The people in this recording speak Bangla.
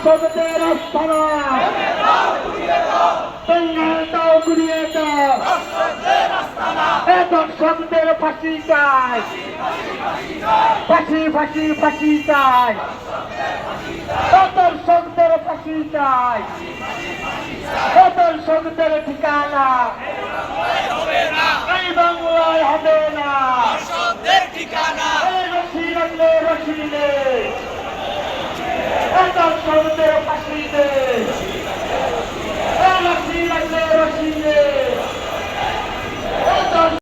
দর্শকদের আস্তানা বেঙ্গলটাও ঘুরিয়ে দাও, এ দর্শকদের ফাঁসি চাই, ফাঁসি ফাঁসি ফাঁসি চাই, এ দর্শকদের ফাঁসি চাই, এ দর্শকদের ঠিকানা এই বাংলায় হবে না, এই রশি রাখলে রশি নেই, এ দর্শকদের ফাঁসি দে,